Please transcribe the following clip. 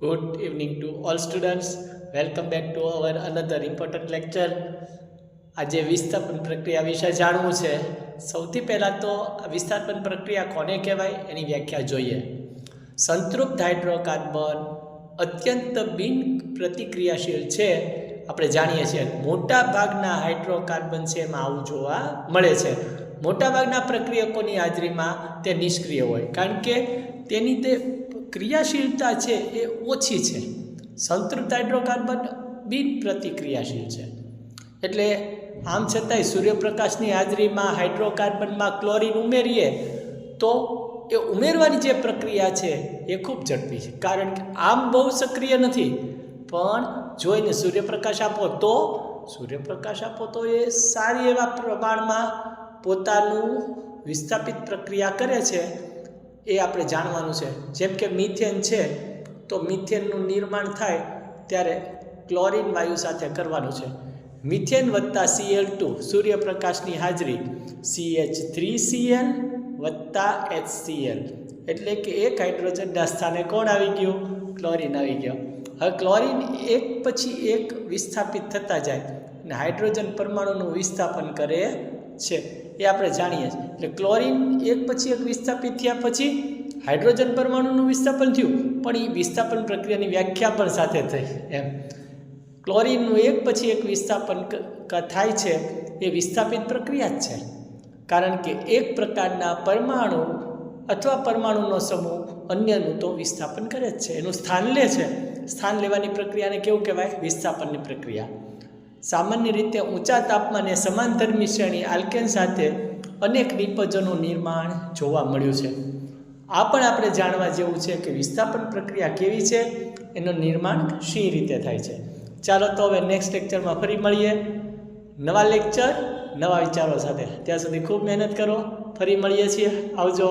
Good evening to all students. Welcome back to our another important lecture. આજે વિસ્થાપન પ્રક્રિયા વિશે જાણવું છે. સૌથી પહેલાં તો વિસ્થાપન પ્રક્રિયા કોને કહેવાય એની વ્યાખ્યા જોઈએ. સંતૃપ્ત હાઇડ્રોકાર્બન અત્યંત બિન પ્રતિક્રિયાશીલ છે. આપણે જાણીએ છીએ મોટા ભાગના હાઇડ્રોકાર્બન છે એમાં આવું જોવા મળે છે. મોટાભાગના પ્રક્રિયકોની હાજરીમાં તે નિષ્ક્રિય હોય, કારણ કે તેની તે ક્રિયાશીલતા છે એ ઓછી છે. સંતૃપ્ત હાઇડ્રોકાર્બન બિન પ્રતિક્રિયાશીલ છે. એટલે આમ છતાંય સૂર્યપ્રકાશની હાજરીમાં હાઇડ્રોકાર્બનમાં ક્લોરીન ઉમેરીએ તો એ ઉમેરવાની જે પ્રક્રિયા છે એ ખૂબ ઝડપી છે, કારણ કે આમ બહુ સક્રિય નથી, પણ જોઈને સૂર્યપ્રકાશ આપો તો એ સારી એવા પ્રમાણમાં પોતાનું વિસ્થાપિત પ્રક્રિયા કરે છે. એ આપણે જાણવાનું છે. જેમ કે મિથેન છે, તો મિથેનનું નિર્માણ થાય ત્યારે ક્લોરીન વાયુ સાથે કરવાનું છે. મિથેન વત્તા Cl2 સૂર્યપ્રકાશની હાજરી CH3Cl વત્તા HCl, એટલે કે એક હાઇડ્રોજનના સ્થાને કોણ આવી ગયું? ક્લોરીન આવી ગયો. હવે ક્લોરીન એક પછી એક વિસ્થાપિત થતા જાય અને હાઇડ્રોજન પરમાણુનું વિસ્થાપન કરે છે, એ આપણે જાણીએ છીએ. એટલે ક્લોરીન એક પછી એક વિસ્થાપિત થયા પછી હાઇડ્રોજન પરમાણુનું વિસ્થાપન થયું, પણ એ વિસ્થાપન પ્રક્રિયાની વ્યાખ્યા પણ સાથે થઈ. એમ ક્લોરીનનું એક પછી એક વિસ્થાપન થાય છે એ વિસ્થાપિત પ્રક્રિયા જ છે, કારણ કે એક પ્રકારના પરમાણુ અથવા પરમાણુનો સમૂહ અન્યનું તો વિસ્થાપન કરે જ છે, એનું સ્થાન લે છે. સ્થાન લેવાની પ્રક્રિયાને કેવું કહેવાય? વિસ્થાપનની પ્રક્રિયા. સામાન્ય રીતે ઊંચા તાપમાને સમાનધર્મી શ્રેણી આલ્કેન સાથે અનેક નિપજોનું નિર્માણ જોવા મળ્યું છે. આ પણ આપણે જાણવા જેવું છે કે વિસ્થાપન પ્રક્રિયા કેવી છે, એનું નિર્માણ શી રીતે થાય છે. ચાલો તો હવે નેક્સ્ટ લેક્ચરમાં ફરી મળીએ, નવા લેક્ચર નવા વિચારો સાથે. ત્યાં સુધી ખૂબ મહેનત કરો. ફરી મળીએ છીએ. આવજો.